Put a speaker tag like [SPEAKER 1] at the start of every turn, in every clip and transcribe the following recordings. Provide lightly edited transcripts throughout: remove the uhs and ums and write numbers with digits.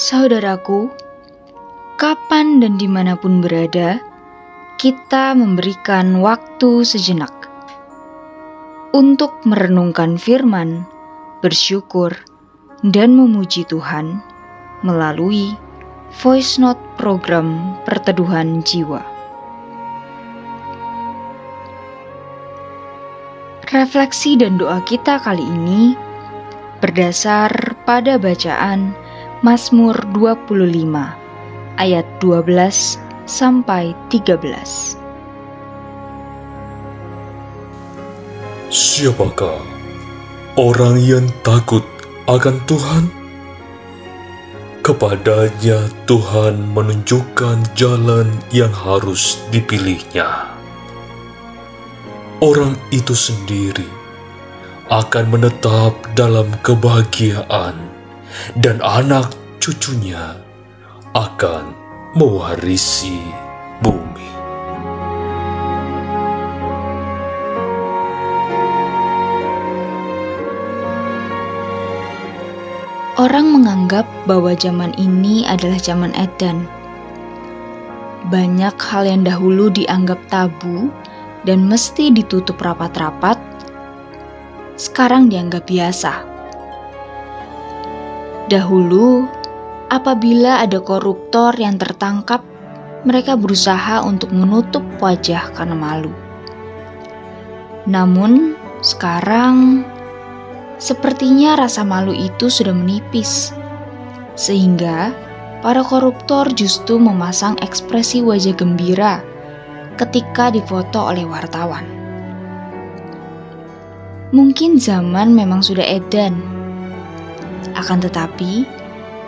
[SPEAKER 1] Saudaraku, kapan dan dimanapun berada, kita memberikan waktu sejenak untuk merenungkan firman, bersyukur, dan memuji Tuhan melalui Voice Note program Perteduhan Jiwa. Refleksi dan doa kita kali ini berdasar pada bacaan Mazmur 25 ayat 12 sampai 13.
[SPEAKER 2] Siapakah orang yang takut akan Tuhan? Kepadanya Tuhan menunjukkan jalan yang harus dipilihnya. Orang itu sendiri akan menetap dalam kebahagiaan, dan anak cucunya akan mewarisi bumi.
[SPEAKER 1] Orang menganggap bahwa zaman ini adalah zaman edan. Banyak hal yang dahulu dianggap tabu dan mesti ditutup rapat-rapat, sekarang dianggap biasa. Dahulu, apabila ada koruptor yang tertangkap, mereka berusaha untuk menutup wajah karena malu. Namun, sekarang sepertinya rasa malu itu sudah menipis, sehingga para koruptor justru memasang ekspresi wajah gembira ketika difoto oleh wartawan. Mungkin zaman memang sudah edan, akan tetapi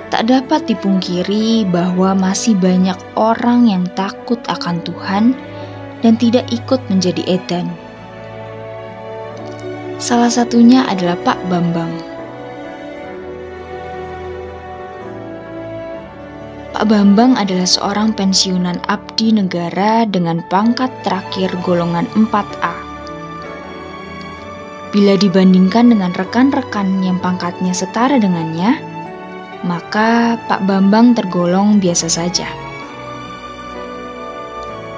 [SPEAKER 1] tak dapat dipungkiri bahwa masih banyak orang yang takut akan Tuhan dan tidak ikut menjadi edan. Salah satunya adalah Pak Bambang. Pak Bambang adalah seorang pensiunan abdi negara dengan pangkat terakhir golongan 4A. Bila dibandingkan dengan rekan-rekan yang pangkatnya setara dengannya, maka Pak Bambang tergolong biasa saja.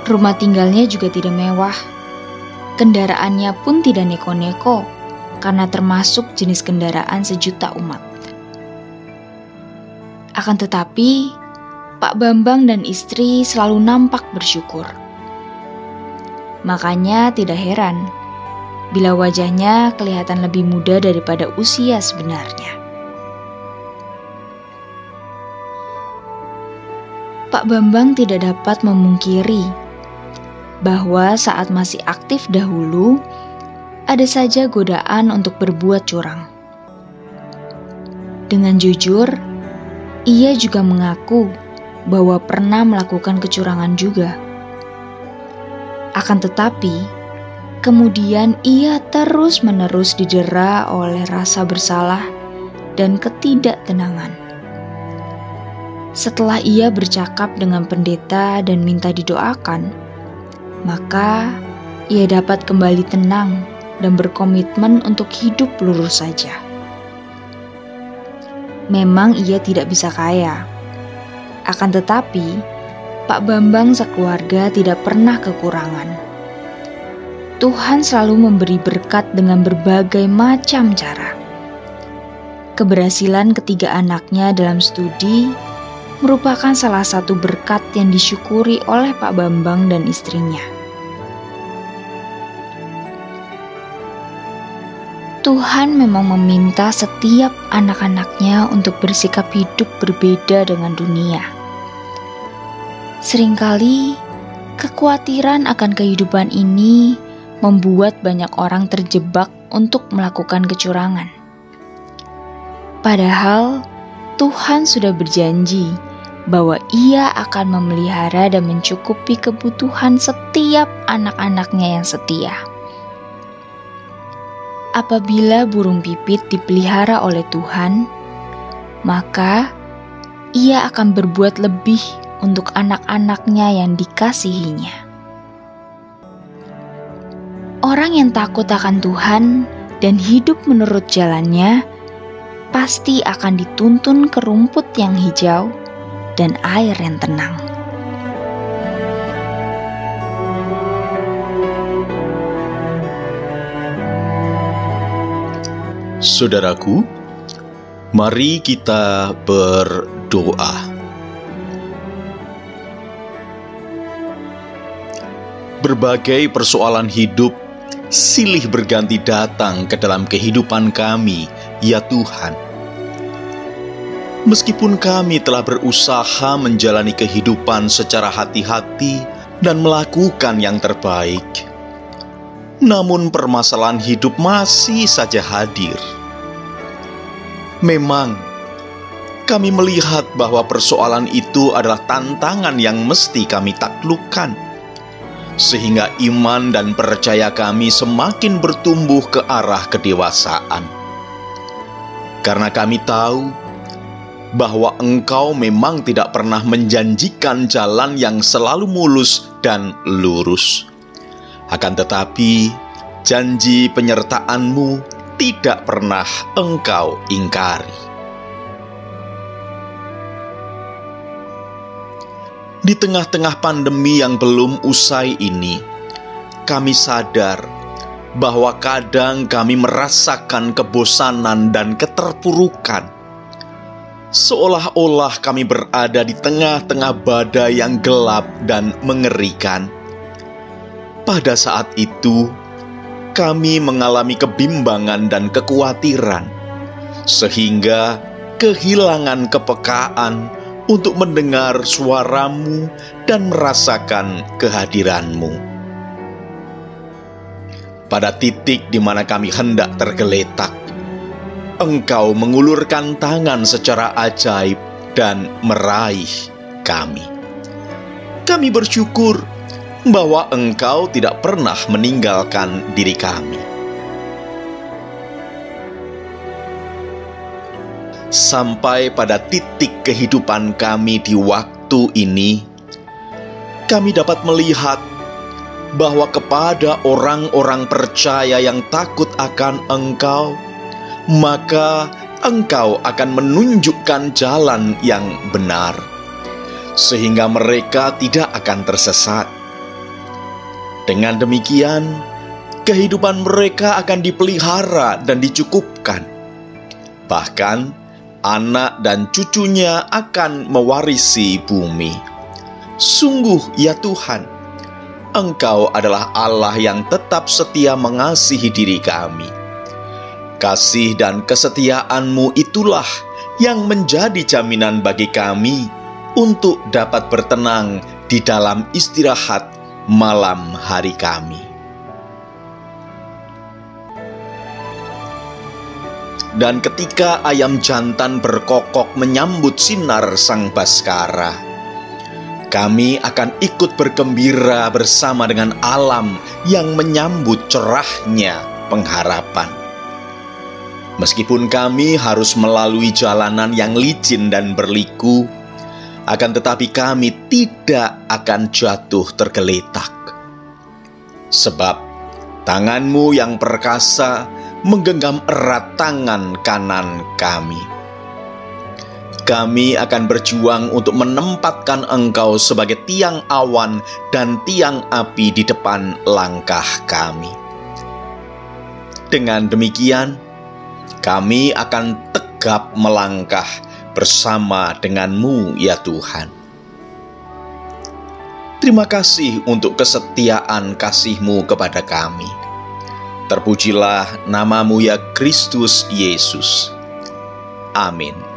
[SPEAKER 1] Rumah tinggalnya juga tidak mewah. Kendaraannya pun tidak neko-neko, karena termasuk jenis kendaraan sejuta umat. Akan tetapi, Pak Bambang dan istri selalu nampak bersyukur. Makanya tidak heran bila wajahnya kelihatan lebih muda daripada usia sebenarnya. Pak Bambang tidak dapat memungkiri bahwa saat masih aktif dahulu, ada saja godaan untuk berbuat curang. Dengan jujur, ia juga mengaku bahwa pernah melakukan kecurangan juga. Akan tetapi, kemudian ia terus-menerus didera oleh rasa bersalah dan ketidaktenangan. Setelah ia bercakap dengan pendeta dan minta didoakan, maka ia dapat kembali tenang dan berkomitmen untuk hidup lurus saja. Memang ia tidak bisa kaya, akan tetapi Pak Bambang sekeluarga tidak pernah kekurangan. Tuhan selalu memberi berkat dengan berbagai macam cara. Keberhasilan ketiga anaknya dalam studi merupakan salah satu berkat yang disyukuri oleh Pak Bambang dan istrinya. Tuhan memang meminta setiap anak-anaknya untuk bersikap hidup berbeda dengan dunia. Seringkali, kekhawatiran akan kehidupan ini membuat banyak orang terjebak untuk melakukan kecurangan. Padahal, Tuhan sudah berjanji bahwa Ia akan memelihara dan mencukupi kebutuhan setiap anak-anaknya yang setia. Apabila burung pipit dipelihara oleh Tuhan, maka Ia akan berbuat lebih untuk anak-anaknya yang dikasihinya. Orang yang takut akan Tuhan dan hidup menurut jalannya pasti akan dituntun ke rumput yang hijau dan air yang tenang.
[SPEAKER 3] Saudaraku, mari kita berdoa. Berbagai persoalan hidup silih berganti datang ke dalam kehidupan kami, ya Tuhan. Meskipun kami telah berusaha menjalani kehidupan secara hati-hati dan melakukan yang terbaik, namun permasalahan hidup masih saja hadir. Memang, kami melihat bahwa persoalan itu adalah tantangan yang mesti kami taklukkan, sehingga iman dan percaya kami semakin bertumbuh ke arah kedewasaan. Karena kami tahu bahwa Engkau memang tidak pernah menjanjikan jalan yang selalu mulus dan lurus. Akan tetapi, janji penyertaan-Mu tidak pernah Engkau ingkari. Di tengah-tengah pandemi yang belum usai ini, kami sadar bahwa kadang kami merasakan kebosanan dan keterpurukan. Seolah-olah kami berada di tengah-tengah badai yang gelap dan mengerikan. Pada saat itu, kami mengalami kebimbangan dan kekhawatiran, sehingga kehilangan kepekaan untuk mendengar suara-Mu dan merasakan kehadiran-Mu. Pada titik di mana kami hendak tergeletak, Engkau mengulurkan tangan secara ajaib dan meraih kami. Kami bersyukur bahwa Engkau tidak pernah meninggalkan diri kami. Sampai pada titik kehidupan kami di waktu ini, kami dapat melihat bahwa kepada orang-orang percaya yang takut akan Engkau, maka Engkau akan menunjukkan jalan yang benar, sehingga mereka tidak akan tersesat. Dengan demikian, kehidupan mereka akan dipelihara dan dicukupkan. Bahkan, anak dan cucunya akan mewarisi bumi. Sungguh ya Tuhan, Engkau adalah Allah yang tetap setia mengasihi diri kami. Kasih dan kesetiaan-Mu itulah yang menjadi jaminan bagi kami untuk dapat bertenang di dalam istirahat malam hari kami. Dan ketika ayam jantan berkokok menyambut sinar sang Baskara, kami akan ikut bergembira bersama dengan alam yang menyambut cerahnya pengharapan. Meskipun kami harus melalui jalanan yang licin dan berliku, akan tetapi kami tidak akan jatuh tergeletak. Sebab tangan-Mu yang perkasa menggenggam erat tangan kanan kami. Kami akan berjuang untuk menempatkan Engkau sebagai tiang awan dan tiang api di depan langkah kami. Dengan demikian, kami akan tegap melangkah bersama dengan-Mu ya Tuhan. Terima kasih untuk kesetiaan kasih-Mu kepada kami. Terpujilah nama-Mu ya Kristus Yesus. Amin.